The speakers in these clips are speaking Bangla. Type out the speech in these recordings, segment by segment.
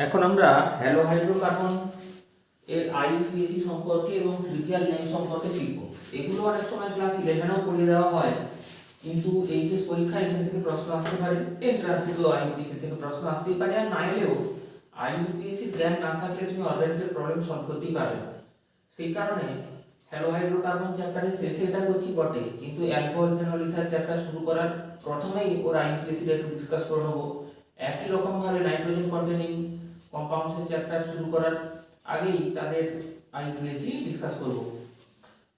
এখন আমরা হ্যালো হাইড্রোকার্বন এর আইইউপিএসি সম্পর্কে এবং ট্রিভিয়াল নেম সম্পর্কে শিখব। এগুলো অনেক সময় ক্লাস 11এও পড়িয়ে দেওয়া হয়, কিন্তু এইচএস পরীক্ষায় এখান থেকে প্রশ্ন আসতে পারে, এন্ট্রান্সে তো আইইউপিএসি থেকে প্রশ্ন আসতেই পারে, আর না এলেও আইইউপিএসি জ্ঞান না থাকলে তুমি অর্গানিকের প্রবলেম সলভ করতেই পারবে না। সেই কারণে হ্যালো হাইড্রোকার্বন চ্যাপ্টারের শেষে এটা করছি বটে, কিন্তু অ্যালকোহল ফেনল ইথার চ্যাপ্টার শুরু করার প্রথমেই ওর আইইউপিএসিটা একটু ডিসকাস করে নেবো। একই রকম ভাবে নাইট্রোজেন কন্টেনিং কম্পাউন্ডসের চ্যাপ্টার শুরু করার আগেই তাদের আইইউপিএসি ডিসকাস করব।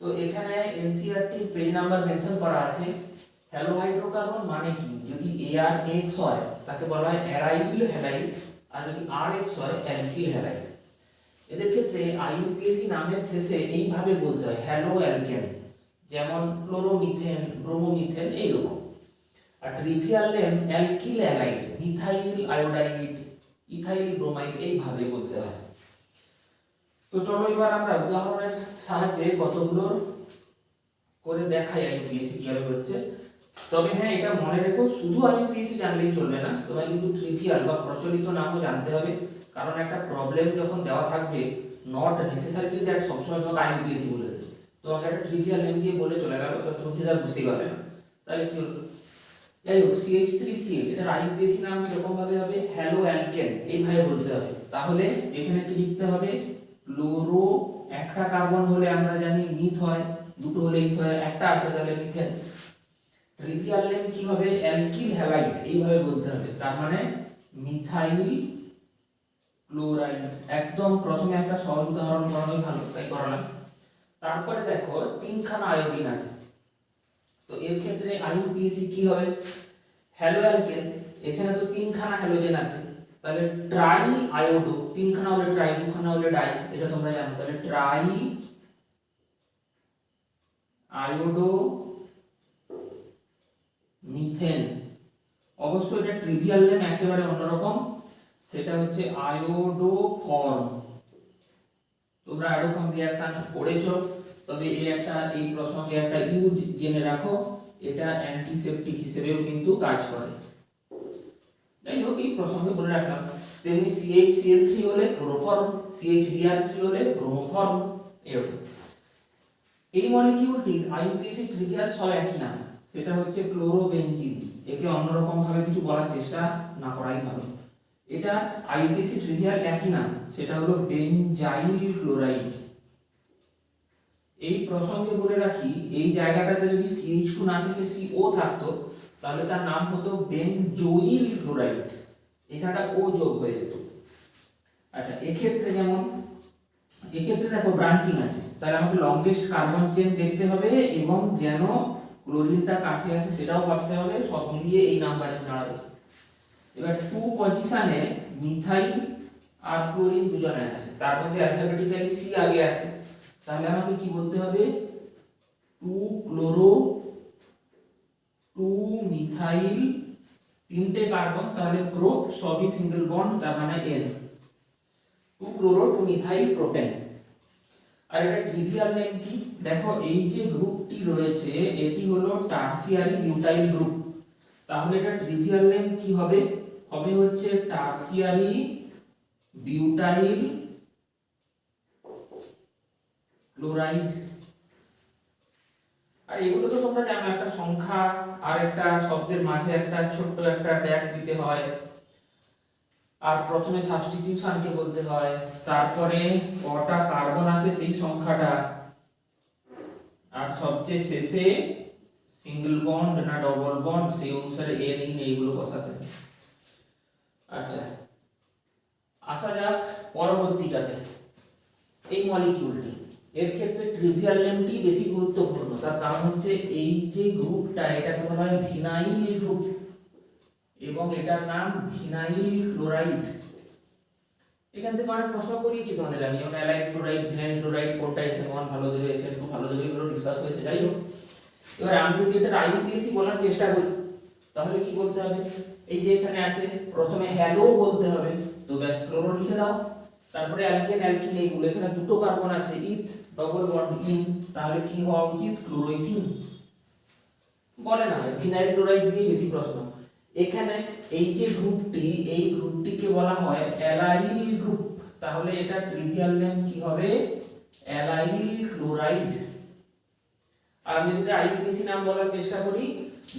তো এখানে এনসিইআরটি পেজ নাম্বার মেনশন করা আছে। হ্যালো হাইড্রোকার্বন মানে কি? যদি AR-X হয় তাকে বলা হয় অ্যারাইল হ্যালাইড, আর যদি R-X হয় অ্যালকিল হ্যালাইড। এদের ক্ষেত্রে আইইউপিএসি নামের শেষে এইভাবে বলতে হয় হ্যালো অ্যালকেন, যেমন ক্লোরোমিথেন, ব্রোমোমিথেন, এইরকম। আর trivial name alkyl halide, methyl iodide, ethyl bromide, এইভাবে বলতে হয়। তো চলো এবার আমরা উদাহরণের সাহায্যে কতগুলো করে দেখাই আইইউপিএসি কিভাবে হচ্ছে। তবে হ্যাঁ, এটা মনে রেখো, শুধু আইইউপিএসি জানলেই চলবে না, তোমার কিন্তু ট্রিভিয়াল বা প্রচলিত নামও জানতে হবে। কারণ একটা প্রবলেম যখন দেওয়া থাকবে, নট নেসেসারিলি দ্যাট সবসময় তোমাকে আইইউপিএসি বলে দেবে, তোমাকে একটা ট্রিভিয়াল নেম দিয়ে বলে চলে গেল, তুমি সেটা বুঝতেই পারবে না, তাহলে কি হলো? যাই হোক, CH3Cl এটার আইইউপিএসি নাম এরকম ভাবে হবে হ্যালো অ্যালকেন, এইভাবে বলতে হবে। তাহলে এখানে কি লিখতে হবে? ক্লোরো, একটা কার্বন হলে আমরা জানি মিথ হয়, দুটো হলে ইথ হয়, একটা আছে তাহলে মিথেন। ট্রিভিয়াল নেম কি হবে? অ্যালকিল হ্যালাইড, এইভাবে বলতে হবে। তার মানে মিথাইল ক্লোরাইড। একদম প্রথমে একটা সহজ উদাহরণ করানোই ভালো, তাই করালাম। তারপরে দেখো তিনখানা আয়োডিন আছে, তো এর ক্ষেত্রে আইইউপিএসি কি হবে? হ্যালো অ্যালকেন, এখানে তো তিনখানা হ্যালোজেন আছে, তাহলে ট্রাই আয়োডো, তিনখানা হলে ট্রাই, দুখানা হলে ডাই, এটা তোমরা জানো। তাহলে ট্রাই আয়োডো মিথেন। অবশ্য এটা ট্রিভিয়াল নেম একেবারে অন্যরকম, সেটা হচ্ছে আয়োডো ফর্ম। তোমরা এরকম রিঅ্যাকশন পড়েছো, তবে এই প্রসঙ্গে একটা ইউজ জেনে রাখো, এটা অ্যান্টিসেপটিক হিসেবেও কিন্তু কাজ করে। যাই হোক, এই প্রসঙ্গে বলে রাখলাম। তেমনি CHCl3 হলে ক্লোরোফর্ম, CHBr3 হলে ব্রোমোফর্ম, এরকম। এই মলিকিউলটির আইইউপিএসি ট্রিভিয়াল সব একই নাম, সেটা হচ্ছে ক্লোরোবেনজিন। একে অন্যরকম ভাবে কিছু বলার চেষ্টা না করাই ভালো। এটা আইইউপিএসি ট্রিভিয়াল একই নাম, সেটা হলো বেনজাইল ক্লোরাইড। এই প্রসঙ্গে বলে রাখি, এই জায়গাটাতে যদি CH2 না থেকে CO থাকতো, তাহলে তার নাম হতো বেনজোইল ক্লোরাইড, এখানটা O যোগ হয়ে যেত। আচ্ছা, এক্ষেত্রে দেখো ব্রাঞ্চিং আছে, তাহলে আমাকে লংগেস্ট কার্বন চেন দেখতে হবে এবং যেন ক্লোরিনটা কাছে আছে সেটাও ভাবতে হবে, সব মিলিয়ে এই নাম্বারে দাঁড়াবে। এবার 2 পজিশনে মিথাইল আর ক্লোরিন দুজনে আছে, তার মধ্যে অ্যালফাবেটিক্যালি C আগে আছে, তাহলে আমাকে কি বলতে হবে? 2 ক্লোরো 2 মিথাইল, তিনটে কার্বন, তাহলে প্রো, সবই সিঙ্গেল বন্ড, তার মানে N, 2 ক্লোরো 2 মিথাইল প্রোপেন। আর এটা ট্রিভিয়াল নেম কি? দেখো, এই যে গ্রুপটি রয়েছে এটি হলো টারসিয়ারি বিউটাইল গ্রুপ, তাহলে এটা ট্রিভিয়াল নেম কি হবে? হবে হচ্ছে টারসিয়ারি বিউটাইল ক্লোরাইড। আর এগুলো তো তোমরা জানো, একটা সংখ্যা আর একটা শব্দের মাঝে একটা ছোট্ট একটা ড্যাশ দিতে হয়, আর প্রথমে সাবস্টিটিউশনকে বলতে হয়, তারপরে কটা কার্বন আছে সেই সংখ্যাটা, আর সবচেয়ে শেষে সিঙ্গেল বন্ড না ডবল বন্ড সেই অনুসারে এন এইগুলো বসাতে। আচ্ছা, আসা যাক পরবর্তীটাতে। এই মলিকিউলটি, এর ক্ষেত্রে ট্রিভিয়াল নেমটি বেশি গুরুত্বপূর্ণ, তার কারণ হচ্ছে এই যে গ্রুপটা, এটাকে বলা হয় ভিনাইল গ্রুপ এবং এটার নাম ভিনাইল ক্লোরাইড। এখান থেকে অনেক প্রশ্ন করিয়েছি তোমাদের আমি, যেমন অ্যালাইড ক্লোরাইড, ভিনাইল ক্লোরাইড, কোনটা SN1 ভালো দেবে, SN2 ভালো দেবে, এগুলো ডিসকাস হয়েছে। যাই হোক, এবার আমি যদি এটা আইইউপিএসি বলার চেষ্টা করি, তাহলে কি বলতে হবে? এই যে এখানে আছে, প্রথমে হ্যালো বলতে হবে, তো ব্যাস ক্লোরো লিখে দাও, তারপরে অ্যালকেন অ্যালকিন, এইগুলো এখানে দুটো কার্বন আছে, ইথ ডবল বন্ড ইন, তাহলে কি হওয়া উচিত? ক্লোরোইথিন। বলে না, ভিনাইল ক্লোরাইড দিয়ে বেশি প্রশ্ন। এখানে এই যে গ্রুপটি, এই গ্রুপটিকে বলা হয় অ্যালাইল গ্রুপ। তাহলে এটা ট্রিভিয়াল নেম কি হবে? Allyl chloride. আর আমি যদি আইইউপিএসি নাম বলার চেষ্টা করি,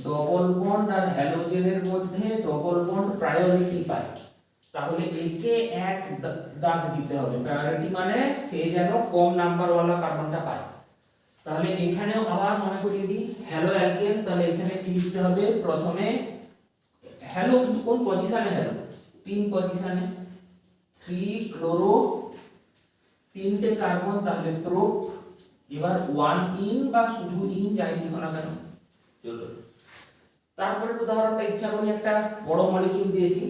ডবল বন্ড আর হ্যালোজেনের মধ্যে ডবল বন্ড প্রায়োরিটি পায়। তাহলে একে এক দাগ দিতে হবে। প্রায়োরিটি মানে সে যেন কম নাম্বারওয়ালা কার্বনটা পায়। তাহলে এখানেও আবার মনে করিয়ে দিই, হ্যালো অ্যালকেন। তাহলে এখানে কি লিখতে হবে? প্রথমে হ্যালো, কিন্তু কোন পজিশনে হ্যালো? 3 পজিশনে, 3 ক্লোরো, 3টে কার্বন, তাহলে প্রোপ। এবার 1 ইন বা শুধু ইন যাই লিখো না কেন চলবে। তারপরে উদাহরণটা ইচ্ছা করি একটা বড় মলিকিউল দিয়েছি।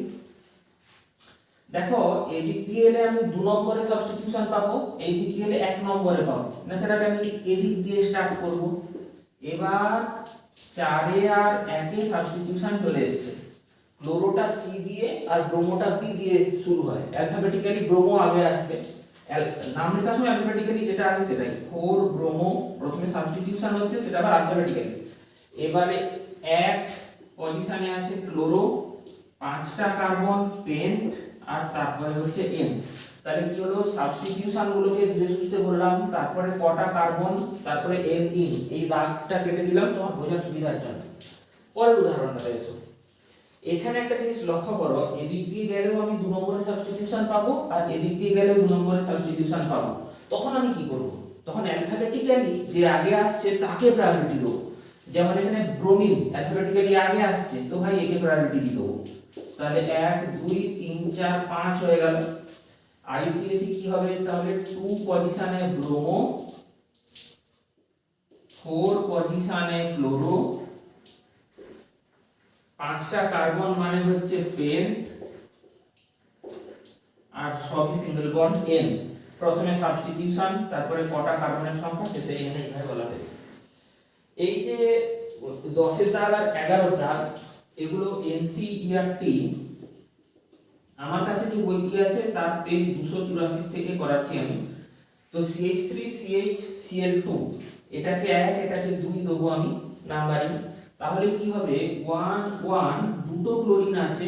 দেখো এই দিক দিয়ে এলে আমি 2 নম্বরে সাবস্টিটিউশন পাবো, এই দিক দিয়ে এলে 1 নম্বরে পাবো। ন্যাচারালি আমি এদিক দিয়ে স্টার্ট করব। এবার 4 এ আর 1 এ সাবস্টিটিউশন চলে এসেছে। ক্লোরোটা সি দিয়ে আর ব্রোমোটা বি দিয়ে শুরু হয়। অ্যালফাবেটিক্যালি ব্রোমো আগে আসবে, নাম লেখার সময় অ্যালফাবেটিক্যালি যেটা আগে সেটাই। 4 ব্রোমো প্রথমে সাবস্টিটিউশন হচ্ছে, সেটা আবার অ্যালফাবেটিক্যালি। এবারে 1 পজিশনে আছে ক্লোরো, 5টা কার্বন পেন্ট, আর তারপরে হচ্ছে এন। তাহলে কি হলো? সাবস্টিটিউশন গুলোকে ধীরে সুস্থে বললাম, তারপরে কটা কার্বন, তারপরে এন ইন। এই দাগটা কেটে দিলাম তোমার বোঝার সুবিধার জন্য। পরের উদাহরণটা এসো। এখানে একটা জিনিস লক্ষ্য করো, এদিক দিয়ে গেলেও আমি 2 নম্বরে সাবস্টিটিউশন পাবো, আর এদিক দিয়ে গেলেও 2 নম্বরে সাবস্টিটিউশন পাবো। তখন আমি কি করব? তখন অ্যালফাবেটিক্যালি যে আগে আসছে তাকে প্রায়োরিটি দেবো। যেমন এখানে ব্রোমিন অ্যালফাবেটিক্যালি আগে আসছে, তো ভাই একে প্রায়োরিটি দিয়ে দেবো। তাহলে 1 2 3 4 5 হয়ে গেল। আইইউপিএসি কি হবে? তাহলে 2 পজিশনে ব্রোমো, 4 পজিশনে ক্লোরো, 5টা কার্বন মানে হচ্ছে পেন্ট, আর সবই সিঙ্গেল বন্ড এন। প্রথমে সাবস্টিটিউশন, তারপরে কটা কার্বনের সংখ্যা, শেষে এন এইভাবে বলা হয়েছে। এই যে 10 এর দাগ আর 11 এর দাগ, এগুলো এনসিইআরটি আমার কাছে যে বইটি আছে তার পেজ 284 থেকে করাচ্ছি আমি। তো CH3CHCl2 এটাকে 1 এটাকে 2 দেবো আমি নাম্বারিং। তাহলে কি হবে? 1 1 দুটো ক্লোরিন আছে,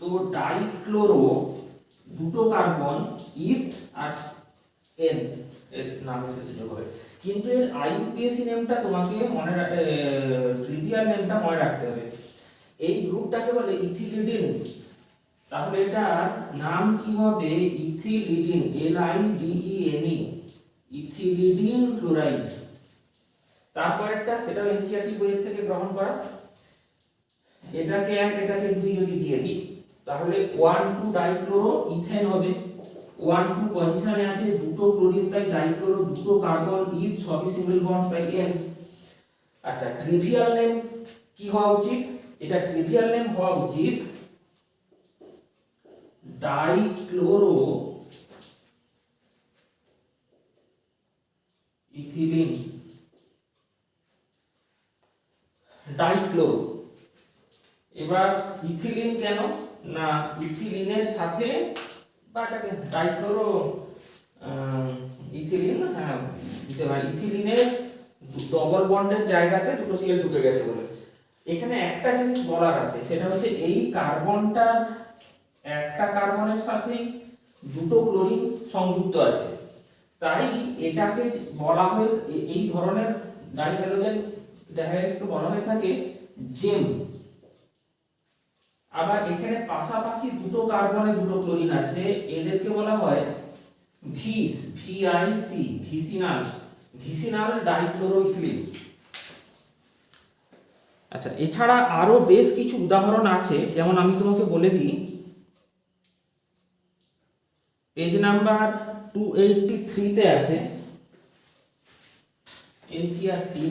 তো ডাইক্লোরো, দুটো কার্বন ইথ আর এন এর নাম এসে যোগ হবে। কিন্তু এর আইইউপিএসি নেমটা তোমাকে মনে ট্রিভিয়াল নেমটা মনে রাখতে হবে। এই গ্রুপটাকে বলে ইথিলিডিন। তাহলে এটার নাম কি হবে? ইথিলিডিন, LIDENE, ইথিলিডিন ক্লোরাইড। তারপরেরটা সেটাও এনসিইআরটি বইয়ের থেকে গ্রহণ করা। এটাকে 1 এটাকে 2 যদি দিয়ে দিই, তাহলে 1 2 ডাইক্লোরো ইথেন হবে। 1 2 পজিশনে আছে, দুটো ক্লোরিন তাই ডাইক্লোরো, দুটো কার্বন ইথ, সবই সিঙ্গেল বন্ড তাই এন। আচ্ছা, ট্রিভিয়াল নেম কি হওয়া উচিত? এটা ট্রিভিয়াল নেম হওয়া উচিত ডাইক্লোরো ইথিলিন, ডাইক্লোরো। এবার ইথিলিন কেন না, ইথিলিনের সাথে বা এটাকে ডাইক্লোরো ইথিলিন, হ্যাঁ দিতে পারি। ইথিলিনের ডবল বন্ডের জায়গাতে দুটো সিএল ঢুকে গেছে বলে। এখানে একটা জিনিস বলার আছে, সেটা হচ্ছে এই কার্বনটা একটা কার্বনের সাথেই দুটো ক্লোরিন সংযুক্ত আছে, তাই এটাকে বলা হয় এই ধরনের ডাইহ্যালোজেন একটু বলা হয়ে থাকে জেম। আবার এখানে পাশাপাশি দুটো কার্বনে দুটো ক্লোরিন আছে, এদেরকে বলা হয় ভিস, VIC, ভিসিনাল, ভিসিনাল ডাইক্লোরোইথিলিন। আচ্ছা, এছাড়া আরো বেশ কিছু উদাহরণ আছে, যেমন আমি তোমাকে বলে দিই, পেজ নাম্বার 283 তে আছে এনসিইআরটি।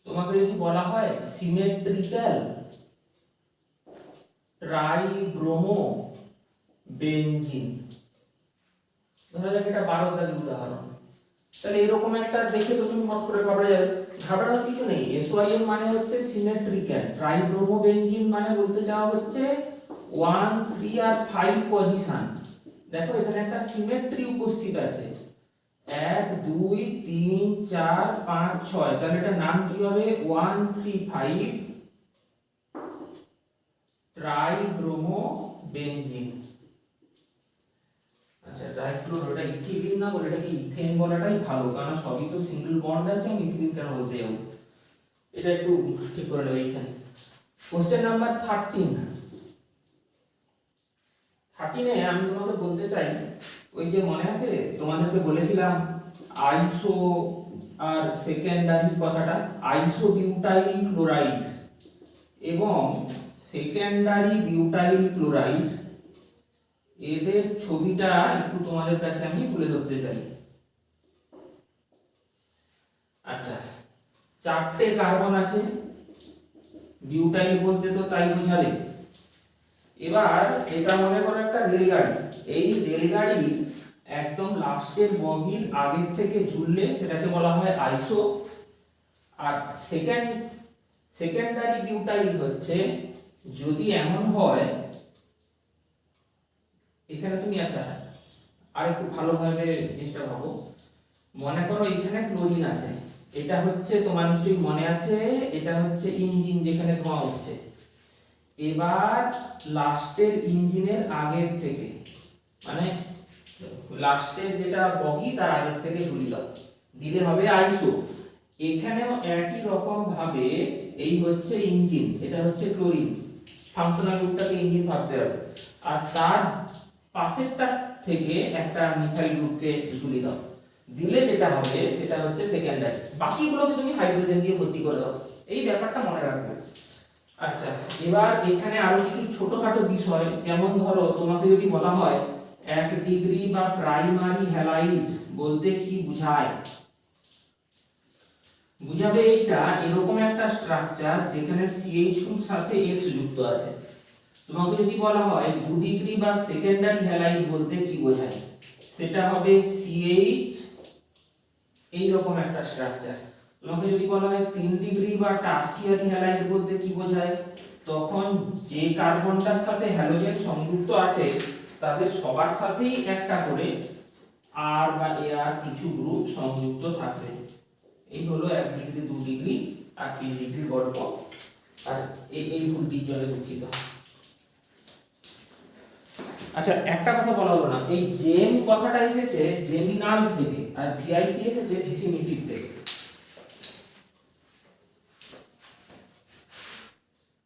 তোমাকে যদি বলা হয় সিমেট্রিক্যাল ট্রাইব্রোমো বেনজিন, ধরা যাক এটা 12 দাগের উদাহরণ, তাহলে এরকম একটা দেখে তো তুমি হট করে ঘাবড়ে যাবে। ঘাবড়ানোর কিছু নেই। SYM মানে হচ্ছে সিমেট্রিক্যাল, ট্রাইব্রোমো বেনজিন মানে বলতে চাওয়া হচ্ছে 1 3 আর 5 পজিশন। দেখো এখানে একটা সিমেট্রি উপস্থিত আছে, 1 2 3 4 5 6, তাহলে এটার নাম কি হবে 135 ট্রাইব্রোমোবেনজিন। আচ্ছা ট্রাইফ্লোর, ওটা ইথিলিন না বলে এটাকে ইথেন বলাটাই ভালো, কারণ সবই তো সিঙ্গেল বন্ড আছে, আমি ইথিলিন কেন বলতে যাবো, এটা একটু ঠিক করে নেবে ইথেন। কোশ্চেন নাম্বার 13 আমি তোমাকে বলতে চাই, ওই যে মনে আছে তোমাদেরকে বলেছিলাম আইসো আর সেকেন্ডারি কথাটা, আইসো বিউটাইল ক্লোরাইড এবং সেকেন্ডারি বিউটাইল ক্লোরাইড, এদের ছবিটা একটু তোমাদের কাছে আমি তুলে ধরতে চাই। আচ্ছা, 4টে কার্বন আছে, বিউটাইল বলতে তো তাই বোঝাবে। এবার এটা মনে করো একটা রেলগাড়ি, এই রেলগাড়ি একদম লাস্টের বগির আগের থেকে ঝুললে সেটাকে বলা হয় আইসো, আর সেকেন্ডারি বিউটাইল হচ্ছে যদি এমন হয়, এখানে তুমি আচ্ছা আর একটু ভালোভাবে জিনিসটা ভাবো, মনে করো এখানে ক্লোরিন আছে, এটা হচ্ছে তোমার নিশ্চয়ই মনে আছে, এটা হচ্ছে ইঞ্জিন যেখানে ধোঁয়া উঠছে। এবার লাস্টের ইঞ্জিনের আগের থেকে, মানে লাস্টের যেটা বগি তার আগের থেকে ঝুলি দাও, দিলে হবে আইসো। এখানেও একই রকম ভাবে এই হচ্ছে ইঞ্জিন, এটা হচ্ছে ক্লোরিন, ফাংশনাল গ্রুপটাকে ইঞ্জিন ভাবতে হবে, আর তার পাশেরটা থেকে একটা মিথাইল গ্রুপকে ঝুলি দাও, দিলে যেটা হবে সেটা হচ্ছে সেকেন্ডারি, বাকিগুলোকে তুমি হাইড্রোজেন দিয়ে ভর্তি করে দাও, এই ব্যাপারটা মনে রাখবে। আচ্ছা, এবার এখানে আরো কিছু ছোটখাটো বিষয়, যেমন ধরো তোমাকে যদি বলা হয় 1 ডিগ্রি বা প্রাইমারি হ্যালাইড বলতে কি বোঝায়, বুঝাবে এইটা এরকম একটা স্ট্রাকচার যেখানে CH2 এর সাথে X যুক্ত আছে। তোমাকে যদি বলা হয় 2 ডিগ্রি বা সেকেন্ডারি হ্যালাইড বলতে কি বোঝায়, সেটা হবে CH, এই রকম একটা স্ট্রাকচার। তোমাকে যদি বলা হয় 3 ডিগ্রি বা টারসিয়ারি হ্যালাইড বলতে কি বোঝায়, তখন যে কার্বনটার সাথে হ্যালোজেন সংযুক্ত আছে তাদের সবার সাথেই একটা করে আর বা এআর কিছু গ্রুপ সংযুক্ত থাকবে। এই হলো 1 ডিগ্রি 2 ডিগ্রি আর 3 ডিগ্রির গল্প, আর এই ভুলটির জন্য দুঃখিত। আচ্ছা, একটা কথা বলা হলো না, এই জেম কথাটা এসেছে জেমিনাল থেকে আর ভিআইসি এসেছে ভিসিমিটিভ থেকে।